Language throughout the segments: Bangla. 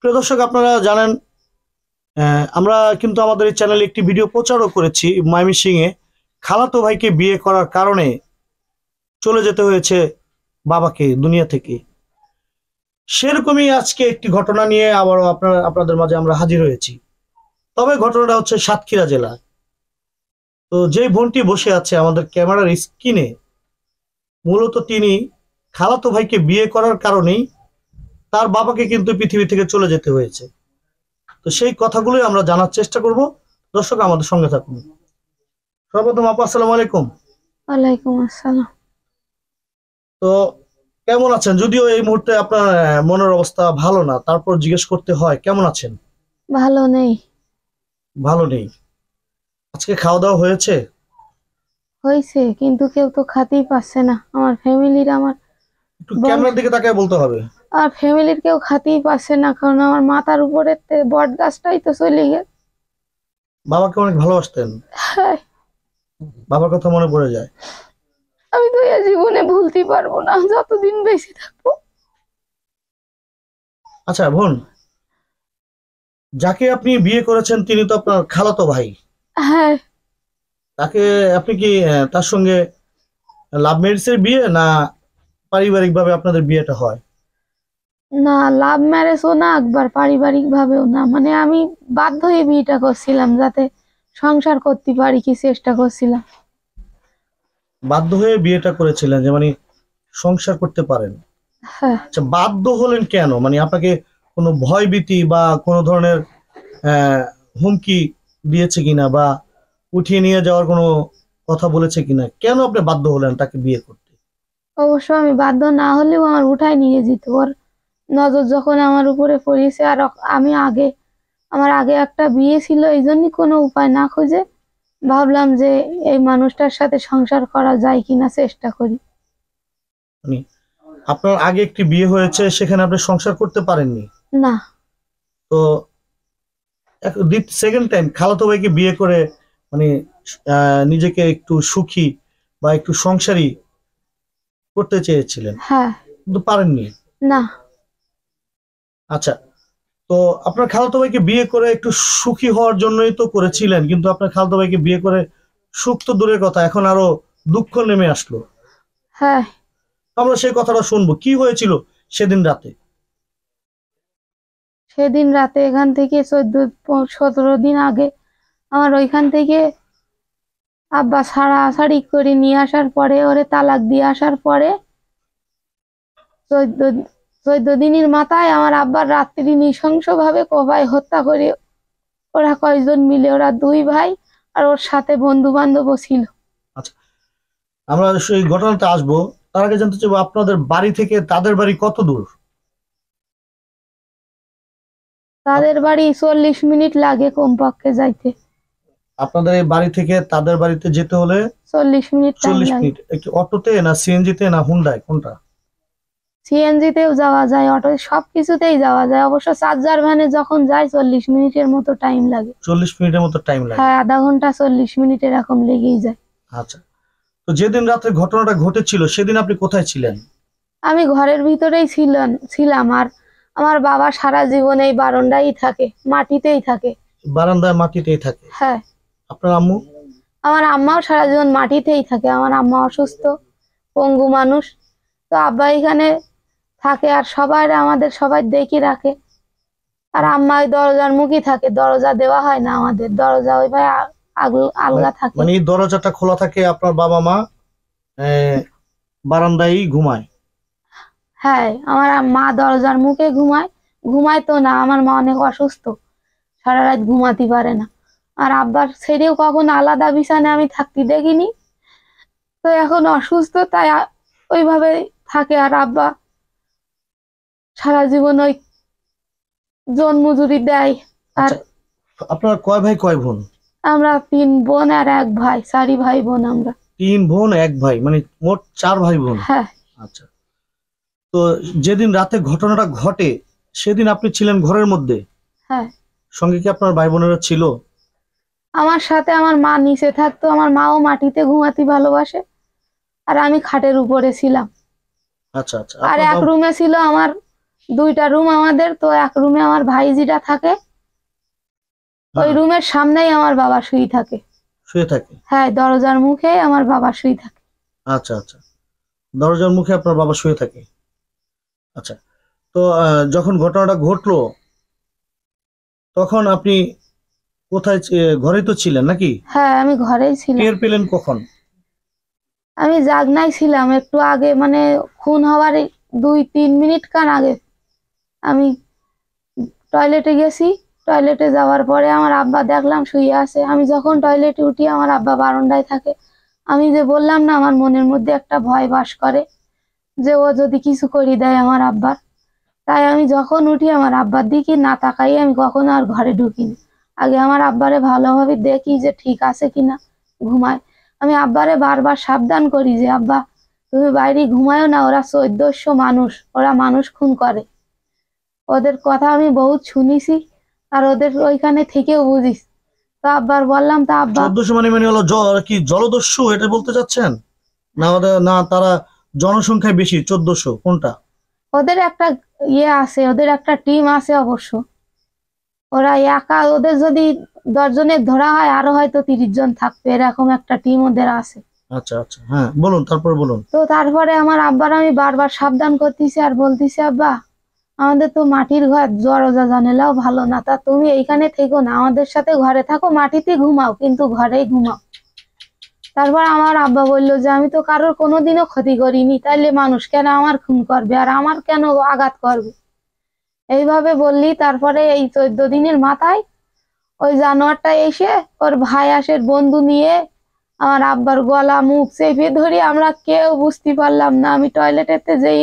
প্রিয় দর্শক, আপনারা জানেন আমরা কিন্তু আমাদের এই চ্যানেলে একটি ভিডিও প্রচারও করেছি। ময়মনসিংহে খালাতো ভাইকে বিয়ে করার কারণে চলে যেতে হয়েছে বাবাকে দুনিয়া থেকে। সেরকমই আজকে একটি ঘটনা নিয়ে আবারও আপনাদের মাঝে আমরা হাজির হয়েছি। তবে ঘটনাটা হচ্ছে সাতক্ষীরা জেলা। তো যে বোনটি বসে আছে আমাদের ক্যামেরার স্ক্রিনে, মূলত তিনি খালাতো ভাইকে বিয়ে করার কারণেই তার বাবাকে কিন্তু পৃথিবী থেকে চলে যেতে হয়েছে। তো সেই কথাগুলোই আমরা জানার চেষ্টা করব। দর্শক, আমাদের সঙ্গে থাকুন। সর্বপ্রথম আপু, আসসালামু আলাইকুম। ওয়ালাইকুম আসসালাম। তো কেমন আছেন? যদিও এই মুহূর্তে আপনার মনের অবস্থা ভালো না, তারপর জিজ্ঞেস করতে হয় কেমন আছেন। ভালো নেই। ভালো নেই। আজকে খাওয়া দাওয়া হয়েছে? হয়েছে, কিন্তু কেউ তো খাতেই পারছে না। আমার ফ্যামিলির একটু ক্যামেরার দিকে তাকায় বলতে হবে। কেউ খাতেই পারছে না, কারণ আমার মাথার উপরে বট গাছটাই তো চলে গেল। বাবাকে অনেক ভালোবাসতেন? হায়, বাবার কথা মনে পড়ে যায়? আমি তো এ জীবনে ভুলতে পারবো না যতদিন বেঁচে থাকবো। আচ্ছা বোন, যাকে আপনি বিয়ে করেছেন তিনি তো আপনার খালাতো ভাই। হ্যাঁ। তাকে আপনি কি তার সঙ্গে লাভ ম্যারেজের বিয়ে, না পারিবারিক ভাবে আপনাদের বিয়েটা হয়? না, লাভ ম্যারেজও না, একবার পারিবারিক ভাবেও না। মানে আমি বাধ্য হয়ে বিয়েটা করছিলাম, যাতে সংসার করতে পারি, কি চেষ্টা করছিলাম। বাধ্য হয়ে বিয়েটা করেছিলেন যে মানে সংসার করতে পারেন? হ্যাঁ। আচ্ছা, বাধ্য হলেন কেন? মানে আপনাকে কোনো ভয়ভীতি বা কোনো ধরনের হুমকি দিয়েছে কিনা, বা উঠিয়ে নিয়ে যাওয়ার কোনো কথা বলেছে কিনা, কেন আপনি বাধ্য হলেন তাকে বিয়ে করতে? অবশ্য আমি বাধ্য না হলেও আমার উঠায় নিয়ে যেত। ওর নজর যখন আমার উপরে পড়েছে, আর আমার আগে একটা বিয়ে ছিল, এই জন্য কোনো উপায় না খুঁজে ভাবলাম যে এই মানুষটার সাথে সংসার করা যায় কিনা চেষ্টা করি। মানে আপনার আগে একটি বিয়ে হয়েছে, সেখানে আপনি সংসার করতে পারেননি? না। তো সেকেন্ড টাইম খালাতো ভাইকে বিয়ে করে মানে নিজেকে একটু সুখী বা একটু সংসারী করতে চেয়েছিলেন, হ্যাঁ। কিন্তু পারেননি? না। আচ্ছা, তো আপনার খালাতো ভাইকে বিয়ে করে একটু সুখী হওয়ার জন্যই তো করেছিলেন, কিন্তু আপনার খালাতো ভাইকে বিয়ে করে সুখ তো দূরের কথা, এখন আরো দুঃখ নেমে আসলো। হ্যাঁ। আমরা সেই কথাটা শুনবো, কি হয়েছিল সেদিন রাতে? সেদিন রাতে এখান থেকে 14-17 দিন আগে আমার ওইখান থেকে আব্বা ছাড়াছাড়ি করে নিয়ে আসার পরে, ওরে তালাক দিয়ে আসার পরে 14 দিনের মাথায় আমার আব্বার রাত্রি নৃশংস ভাবে কোপায় হত্যা করে। ওরা কয়জন মিলে, ওরা 2 ভাই, আর ওর সাথে বন্ধু বান্ধবও ছিল। আচ্ছা, আমরা সেই ঘটনাতে আসবো। তার আগে জানতে চাইবো, আপনাদের বাড়ি থেকে তাদের বাড়ি কত দূর? তাদের বাড়ি 40 মিনিট লাগে কমপক্ষে যাইতে। আপনাদের এই বাড়ি থেকে তাদের বাড়িতে যেতে হলে 40 মিনিট টাইম 40 লাগে। মিনিট একটি অটোতে, না সিএনজিতে, না হুন্ডায়, কোনটা? সিএনজিতেও যাওয়া যায়, অটো, সবকিছুতেই যাওয়া যায়। অবশ্য চার্জার ভ্যানে যখন যাই 40 মিনিটের মতো টাইম লাগে। 40 মিনিটের মতো টাইম লাগে? হ্যাঁ, আধা ঘন্টা 40 মিনিট এরকম লেগেই যায়। আচ্ছা, তো যেদিন রাতে ঘটনাটা ঘটেছিল সেদিন আপনি কোথায় ছিলেন? আমি ঘরের ভিতরেই ছিলাম। আর আমার বাবা সারা জীবন এই বারান্দায় থাকে, মাটিতেই থাকে। বারান্দায় মাটিতেই থাকে? হ্যাঁ। আপনার আম্মু? আমার আম্মাও সারা জীবন মাটিতেই থাকে। আমার আম্মা অসুস্থ, পঙ্গু মানুষ। তো আব্বা এখানে থাকে, আর আমাদের সবাই দেখি রাখে। আর আম্মা ওই দরজার মুখই থাকে, দরজা দেওয়া হয় না আমাদের, দরজা ওইভাবে আলগা থাকে। মানে এই দরজাটা খোলা থাকে, আপনার বাবা মা বারান্দায় ঘুমায়? হ্যাঁ, আমার মা দরজার মুখে ঘুমায়। ঘুমায় তো না, আমার মা অনেক অসুস্থ, সারা রাত ঘুমাতে পারে না। আর আব্বার ছেড়েও কখনো আলাদা বিছানায় আমি থাকতে দেখিনি। তো এখন অসুস্থ, তাই ওইভাবে থাকে। আর আব্বা সারা জীবন ওই জন মজুরি দেয়। আর আচ্ছা, আপনার কয় ভাই কয় বোন? আমরা 3 বোন আর 1 ভাই, 4 ভাই বোন আমরা। 3 বোন 1 ভাই, মানে মোট 4 ভাই বোন? হ্যাঁ। আচ্ছা, তো যেদিন রাতে ঘটনাটা ঘটে সেদিন আপনি ছিলেন ঘরের মধ্যে? হ্যাঁ। সঙ্গে কি আপনার ভাই বোনেরা ছিল? আমার সাথে আমার মা নিচে থাকতো। আমার মাও মাটিতে ঘুমাতে ভালোবাসে, আর আমি খাটের উপরে ছিলাম। আচ্ছা আচ্ছা, আর আপনার এক রুমে ছিল আমার দুইটা রুম আমাদের, তো এক রুমে আমার ভাইজিটা থাকে, ওই হ্যাঁ, রুমের সামনেই আমার বাবা শুয়ে থাকে। শুয়ে থাকে। হ্যাঁ, দরজার মুখে আমার বাবা শুয়ে থাকে। আচ্ছা আচ্ছা, দরজার মুখে আপনার বাবা শুয়ে থাকে। আচ্ছা, তো যখন ঘটনাটা ঘটলো তখন আপনি কোথায় ঘরেই তো ছিলেন নাকি? হ্যাঁ, আমি ঘরেই ছিলাম। টের পেলেন কখন? আমি জাগনাই ছিলাম একটু আগে, মানে খুন হওয়ার 2-3 মিনিট খান আগে আমি টয়লেটে গেছি। টয়লেটে যাওয়ার পরে আমার আব্বা দেখলাম শুয়ে আছে। আমি যখন টয়লেটে উঠি আমার আব্বা বারান্দায় থাকে। আমি যে বললাম না আমার মনের মধ্যে একটা ভয় বাস করে যে ও যদি কিছু করে দেয় আমার আব্বার, তাই আমি যখন উঠি আমার আব্বার দিকে না তাকাই আমি কখনো আর ঘরে ঢুকিনি। আগে আমার আব্বারে ভালোভাবে দেখি যে ঠিক আছে কিনা, ঘুমায়। আমি আব্বারে বারবার সাবধান করি যে আব্বা তুমি বাইরে ঘুমায়ও না, ওরা 1400 মানুষ, ওরা মানুষ খুন করে। ওদের কথা আমি বহুত শুনিছি আর ওদের ওইখানে থেকেও বুঝিস। তো আব্বার বললাম, তা আব্বা 1400 মানে মানে হলো কি জলদস্যু এটা বলতে চাচ্ছেন? না না, তারা জনসংখ্যায় বেশি, 1400 কোনটা? ওদের একটা ইয়ে আছে, ওদের একটা টিম আছে অবশ্য। ওরা একা, ওদের যদি 10 জনের ধরা হয় আরো হয়তো 30 জন থাকবে, এরকম একটা টিম ওদের আছে। আচ্ছা আচ্ছা, হ্যাঁ বলুন, তারপর বলুন। তো তারপরে আমার আব্বার আমি বারবার সাবধান করতেছি আর বলতেছি আব্বা আমাদের তো মাটির ঘর, দরজা জানালাও ভালো না, তা তুমি এইখানে থেকো না, আমাদের সাথে ঘরে থাকো, মাটিতে ঘুমাও কিন্তু ঘরেই ঘুমাও। তারপর আমার আব্বা বললো যে আমি তো কারোর কোনোদিনও ক্ষতি করিনি, তাইলে মানুষ কেন আমার খুন করবে আর আমার কেন আঘাত করবে? এইভাবে বললি। তারপরে এই 14 দিনের মাথায় ওই জানোয়ারটা এসে ওর ভাই আসের বন্ধু নিয়ে আমার আব্বার গলা মুখ চেপে ধরে আমরা কেউ বুঝতে পারলাম না। আমি টয়লেটেতে যেই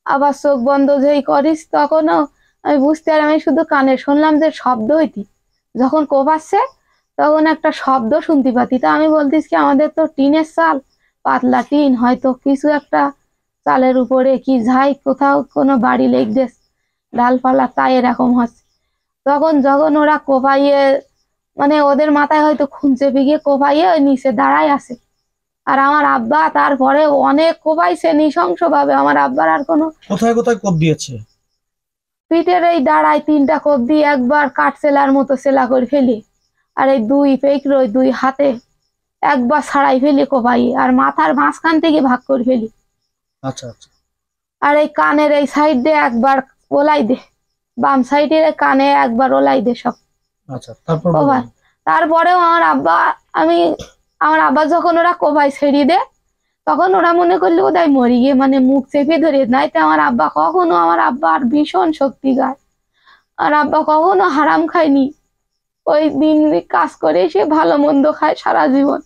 আবার চোখ বন্ধ যেই করিস তখনও আমি বুঝতে পারি, আমি শুধু কানে শুনলাম যে শব্দ হইতি, যখন কোপাচ্ছে তখন একটা শব্দ শুনতে পাতি। তা আমি বলতিস কি আমাদের তো টিনের চাল, পাতলা টিন, হয়তো কিছু একটা চালের উপরে কি যাই কোথাও কোনো বাড়ি লেগে ডালপালা, তাই এরকম হচ্ছে। তখন যখন ওরা কোপাইয়ে, মানে ওদের মাথায় হয়তো খুন চেপে গিয়ে কোপাইয়ে ওই নিচে দাঁড়ায় আছে। আর আমার আব্বা তারপরে অনেক কোপাইছে নৃশংস ভাবে। আমার আব্বার আর কোনো, কোথায় কোথায় কোপ দিয়েছে? পিঠের এই দাঁড়ায় 3টা কোপ দিয়ে একবার কাঠ সেলার মতো সেলা করে ফেলি, আর এই 2 পেকর ওই 2 হাতে একবার ছাড়াই ফেলি কোপাই, আর মাথার মাঝখান থেকে ভাগ করে ফেলি। আচ্ছা আচ্ছা আর এই কানের এই সাইড দিয়ে একবার ওলাই দে, বাম সাইডের কানে একবার ওলাই দে সব আচ্ছা, তারপর কোপায়। বলুন। তারপরেও আমার আব্বা, আমি আমার আব্বা যখন ওরা কোপায় ছেড়ে দে তখন ওরা মনে করলো ওদাই মরি গিয়ে, মানে মুখ চেপে ধরে, নাইতে আমার আব্বা কখনো, আমার আব্বা আর ভীষণ শক্তি গায়। আর আব্বা কখনো হারাম খায়নি। ওই দিন কাজ করে এসে ভালো মন্দ খায় সারা জীবন,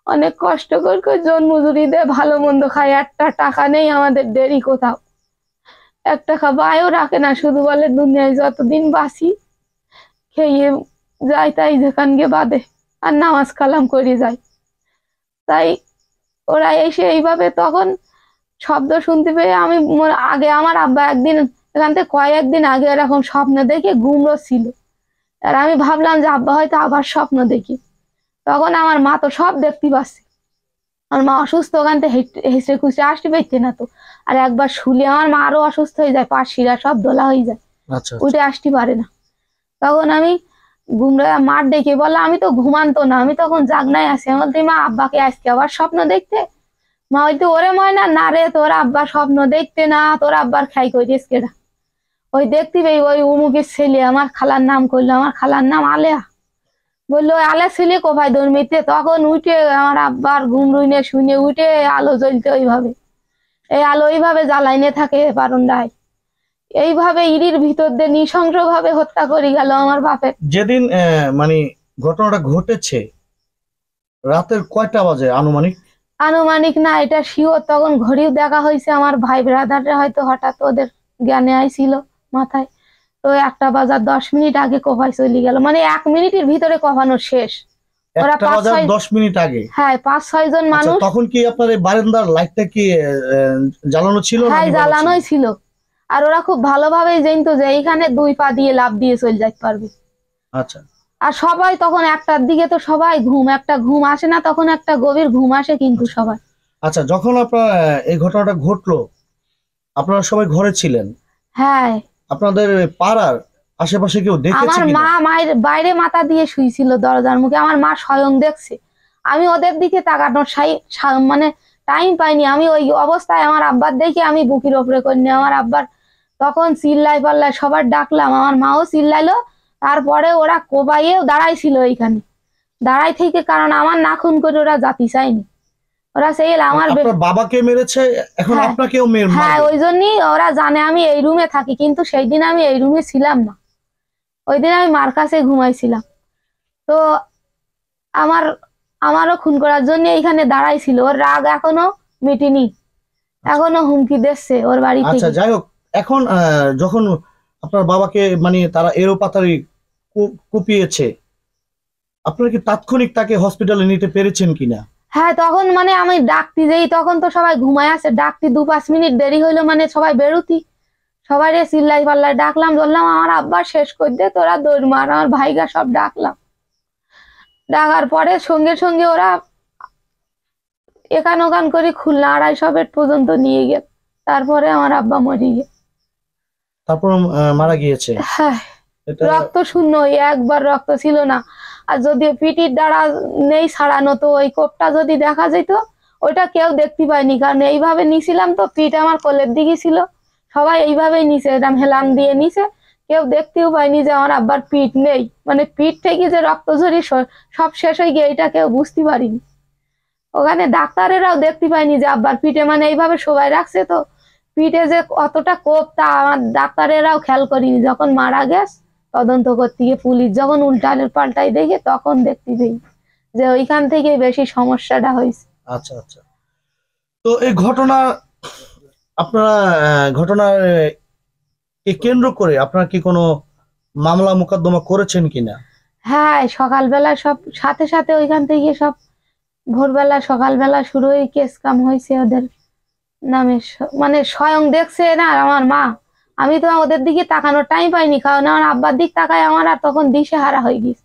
অনেক কষ্ট করে জন মজুরি দেয়, ভালো মন্দ খায়। একটা টাকা নেই আমাদের দেরি কোথাও, 1 টাকা বায়ও রাখে না, শুধু বলে দুনিয়ায় যতদিন বাঁচি খেয়ে যাই তাই যেখান গিয়ে বাদে, আর নামাজ কালাম করে যায়। তাই ওরা এসে এইভাবে তখন শব্দ শুনতে পেয়ে আমি আগে আমার আব্বা একদিন এখান থেকে কয়েকদিন আগে এরকম স্বপ্ন দেখে ঘুমরো ছিল, আর আমি ভাবলাম যে আব্বা হয়তো আবার স্বপ্ন দেখি। তখন আমার মা তো সব দেখতে পাচ্ছে, আমার মা অসুস্থ, ওখান থেকে হেসে খুশি আসতে পারছে না তো। আর একবার শুলে আমার মা আরো অসুস্থ হয়ে যায়, পা শিরা সব দোলা হয়ে যায়, আচ্ছা আচ্ছা উঠে আসতে পারে না। তখন আমি ঘুমরা মার ডেকে বললাম, আমি তো ঘুমান্ত না, আমি তখন জাগনায় আছি। আমি বলতে মা আব্বাকে আজকে আবার স্বপ্ন দেখতে? মা হয়তো ওরে ময়না না রে, তোর আব্বা স্বপ্ন দেখতে না, তোর আব্বার খাই করিস কেডা? ওই দেখতে পেয়ে ওই উমুকের ছেলে, আমার খালার নাম করলো, আমার খালার নাম আলেয়া, বললো ওই আলেয়া ছেলে কোপায় ধর্মিতে। তখন উঠে আমার আব্বার ঘুম রুইনে শুনে উঠে আলো জ্বলতে ওইভাবে, এই আলো ওইভাবে জ্বালাইনে থাকে বারান্দায়, এইভাবে ইরির ভিতর দিয়ে নৃশংস ভাবে হত্যা করে গেল আমার বাপের। যেদিন মানে ঘটনাটা ঘটেছে রাতের কয়টা বাজে আনুমানিক? আনুমানিক না এটা শিওর, তখন ঘড়িও দেখা হয়েছে, আমার ভাই ব্রাদাররা হয়তো হঠাৎ ওদের জ্ঞানে আইছিল মাথায়, তো 1:10 আগে কোপাই চলে গেল, মানে 1 মিনিটের ভিতরে কোপানো শেষ। ওরা 1:10 আগে? হ্যাঁ 5-6 জন আচ্ছা, মানুষ। তখন কি আপনার এই বারান্দার লাইটটা কি জ্বালানো ছিল না হ্যাঁ নিভানো ছিল? জ্বালানোই ছিল। আর ওরা খুব ভালোভাবেই জানতো যে এইখানে 2 পা দিয়ে লাফ দিয়ে চলে যেতে পারবে। আচ্ছা আর সবাই তখন 1টার দিকে তো সবাই ঘুম, একটা ঘুম আসে না তখন, একটা গভীর ঘুম আসে কিন্তু সবাই। আচ্ছা, যখন আপনার এই ঘটনাটা ঘটলো আপনারা সবাই ঘরে ছিলেন? হ্যাঁ, আপনাদের পাড়ার আশেপাশে কেউ দেখেছে আমার কিনা? মা মায়ের বাইরে মাথা দিয়ে শুয়েছিল দরজার মুখে, আমার মা স্বয়ং দেখছে। আমি ওদের দিকে তাকানোর মানে টাইম পাইনি। আমি ওই অবস্থায় আমার আব্বার দেখে আমি বুকের ওপরে করিনি। আমার আব্বার তখন চিল্লাই পাল্লাই সবার ডাকলাম, আমার মাও চিল্লাইলো। তারপরে ওরা কোবাইয়েও দাঁড়াইছিল এইখানে, দাঁড়াই থেকে, কারণ আমার না খুন করে ওরা জাতি চায়নি। ওরা সেই আমার আপনার বাবাকে মেরেছে, এখন হ্যাঁ, আপনাকেও হ্যাঁ, মারবে? ওই জন্যই ওরা জানে আমি এই রুমে থাকি, কিন্তু সেই দিন আমি এই রুমে ছিলাম না। ওই দিন আমি মার কাছে ঘুমাইছিলাম। তো আমার আমারও খুন করার জন্য এইখানে দাঁড়াইছিল। ওর রাগ এখনো মিটেনি, এখনো হুমকি দিচ্ছে ওর বাড়ি আচ্ছা, থেকে। যাই হোক, এখন যখন আপনার বাবাকে মানে তারা এরো পাতারি কুপিয়েছে, আপনারা কি তাৎক্ষণিক তাকে হসপিটালে নিতে পেরেছেন কিনা? হ্যাঁ, তখন মানে আমি ডাকতে যাই, তখন তো সবাই ঘুমায় আছে। ডাকতে 2-5 মিনিট দেরি হইলো, মানে সবাই বেরুতি, সবাই চিল্লাই পাল্লাই ডাকলাম, বললাম আমার আব্বা শেষ করে দে, তোরা দৌড় মার। আমার ভাইগা সব ডাকলাম, ডাকার পরে সঙ্গে সঙ্গে ওরা এখান ওখান করে খুলনা 250 বেড পর্যন্ত নিয়ে গেল। তারপরে আমার আব্বা মরে গেল। তারপর মারা গিয়েছে? হ্যাঁ, এটা রক্ত শূন্য, একবার রক্ত ছিল না। আর যদি পিটির দ্বারা নেই ছাড়ানো, তো ওই কোপটা যদি দেখা যেত, ওইটা কেউ দেখতে পায়নি, কারণ এইভাবে নিছিলাম তো, পিঠ আমার কোলের দিকে ছিল। সবাই এইভাবেই নিছে, এরকম হেলান দিয়ে নিছে। কেউ দেখতেও পায়নি যে আমার আব্বার পিঠ নেই, মানে পিঠ থেকে যে রক্ত ঝরি সব শেষ হয়ে গিয়ে, এটা কেউ বুঝতে পারিনি। ওখানে ডাক্তারেরাও দেখতে পায়নি যে আব্বার পিঠে, মানে এইভাবে সবাই রাখছে তো, পিঠে যে কতটা কোপ তা আমার ডাক্তারেরাও খেয়াল করিনি। যখন মারা গেছে, তদন্ত করতে গিয়ে পুলিশ যখন উল্টালে পাল্টাই দেখে, তখন দেখতে পাই যে ওইখান থেকে বেশি সমস্যাটা হয়েছে। আচ্ছা, আচ্ছা। তো এই ঘটনা আপনারা ঘটনার কে কেন্দ্র করে আপনারা কি কোনো মামলা মোকদ্দমা করেছেন কিনা? হ্যাঁ, সকালবেলা সব সাথে সাথে ওইখান থেকে সব ভোরবেলা সকালবেলা শুরু হয়ে কেস কাম হয়েছে ওদের নামে। মানে স্বয়ং দেখছে না আমার মা। আমি তো ওদের দিকে তাকানোর টাইম পাইনি, কারণ আমার আব্বার দিক তাকায় আমার আর তখন দিশে হারা হয়ে গেছে।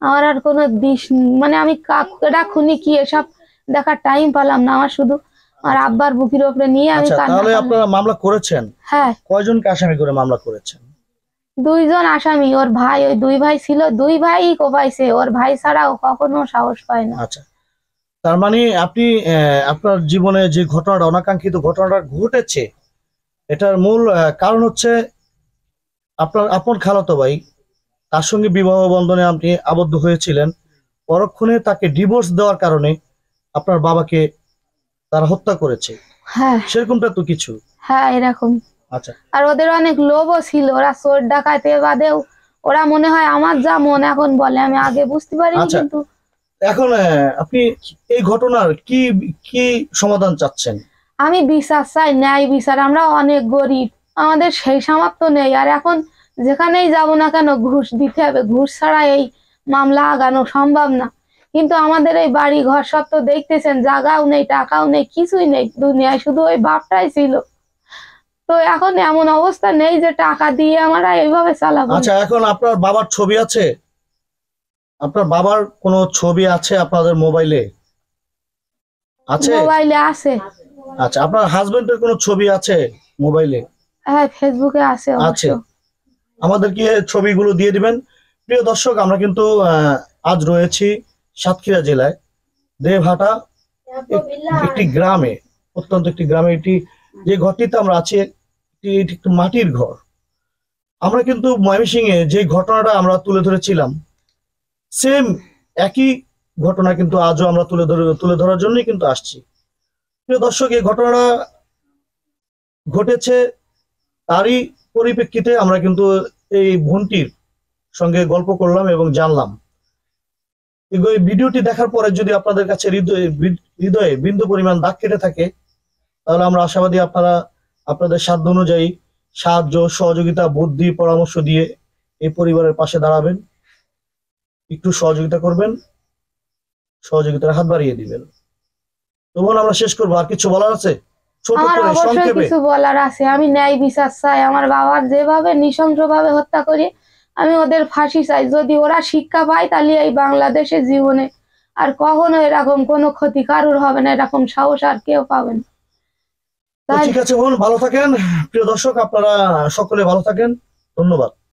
আমার আর কোনো দিশ, মানে আমি কাকুটা খুনি কি এসব দেখার টাইম পেলাম না। আমার শুধু আমার আব্বার বুকের উপরে নিয়ে আমি আচ্ছা, কান্না তাহলে করলাম। আপনারা মামলা করেছেন? হ্যাঁ, কয়জনকে আসামি করে মামলা করেছেন? 2 জন আসামি। ওর ভাই, ওই 2 ভাই ছিল, 2 ভাই কোপাইছে। ওর ভাই ছাড়াও কখনো সাহস পায় না। আচ্ছা, তার মানে আপনি আপনার জীবনে যে ঘটনাটা, অনাকাঙ্ক্ষিত ঘটনাটা ঘটেছে, এটার মূল কারণ হচ্ছে আপনার আপন খালাতো ভাই, তার সঙ্গে বিবাহ বন্ধনে আপনি আবদ্ধ হয়েছিলেন। পরক্ষণে তাকে ডিভোর্স দেওয়ার কারণে আপনার বাবাকে তারা হত্যা করেছে, হ্যাঁ, সেরকমটা তো কিছু? হ্যাঁ, এরকম। আচ্ছা, আর ওদের অনেক লোভও ছিল। ওরা চোর ডাকাতে বাদেও ওরা মনে হয় আমার যা মন এখন বলে, আমি আগে বুঝতে পারিনি, আচ্ছা। কিন্তু এখন আপনি এই ঘটনার কি কি সমাধান চাচ্ছেন? আমি বিচার চাই, ন্যায় বিচার। আমরা অনেক গরিব, আমাদের সেই সামর্থ্য নেই। আর এখন যেখানেই যাব না কেন ঘুষ দিতে হবে, ঘুষ ছাড়া এই মামলা আগানো সম্ভব না। কিন্তু আমাদের এই বাড়ি ঘর সব তো দেখতেছেন, জায়গাও নেই, টাকাও নেই, কিছুই নেই দুনিয়ায়, শুধু ওই বাপটাই ছিল। তো এখন এমন অবস্থা নেই যে টাকা দিয়ে আমরা এইভাবে চালাবো। আচ্ছা, এখন আপনার বাবার ছবি আছে? আপনার বাবার কোনো ছবি আছে আপনাদের মোবাইলে? আছে? মোবাইলে আছে। আচ্ছা, আপনার হাজবেন্ডের কোনো ছবি আছে মোবাইলে? হ্যাঁ, ফেসবুকে আছে অবশ্য। আছে, আমাদেরকে ছবিগুলো দিয়ে দিবেন। প্রিয় দর্শক, আমরা কিন্তু আজ রয়েছি সাতক্ষীরা জেলায় দেবহাটা একটি গ্রামে, অত্যন্ত একটি গ্রামে। এটি যে ঘরটিতে আমরা আছি, এটি একটি মাটির ঘর। আমরা কিন্তু ময়মনসিংহে যে ঘটনাটা আমরা তুলে ধরেছিলাম, সেম একই ঘটনা কিন্তু আজও আমরা তুলে ধরার জন্যই কিন্তু আসছি। প্রিয় দর্শক, এই ঘটনাটা ঘটেছে, তারই পরিপ্রেক্ষিতে আমরা কিন্তু এই বোনটির সঙ্গে গল্প করলাম এবং জানলাম। এই ভিডিওটি দেখার পরে যদি আপনাদের কাছে হৃদয়ে বিন্দু পরিমাণ দাগ কেটে থাকে, তাহলে আমরা আশাবাদী আপনারা আপনাদের সাধ্য অনুযায়ী সাহায্য, সহযোগিতা, বুদ্ধি, পরামর্শ দিয়ে এই পরিবারের পাশে দাঁড়াবেন, একটু সহযোগিতা করবেন, সহযোগিতার হাত বাড়িয়ে দিবেন। তো বোন, আমরা শেষ করবো, আর কিছু বলার আছে ছোট আমার করে অবশ্যই সংক্ষেপে? কিছু বলার আছে। আমি ন্যায় বিচার চাই। আমার বাবার যেভাবে নৃশংসভাবে হত্যা করে, আমি ওদের ফাঁসি চাই। যদি ওরা শিক্ষা পায়, তাহলে এই বাংলাদেশের জীবনে আর কখনো এরকম কোনো ক্ষতি কারুর হবে না, এরকম সাহস আর কেউ পাবে না। তো ঠিক আছে বোন, ভালো থাকেন। প্রিয় দর্শক, আপনারা সকলে ভালো থাকেন। ধন্যবাদ।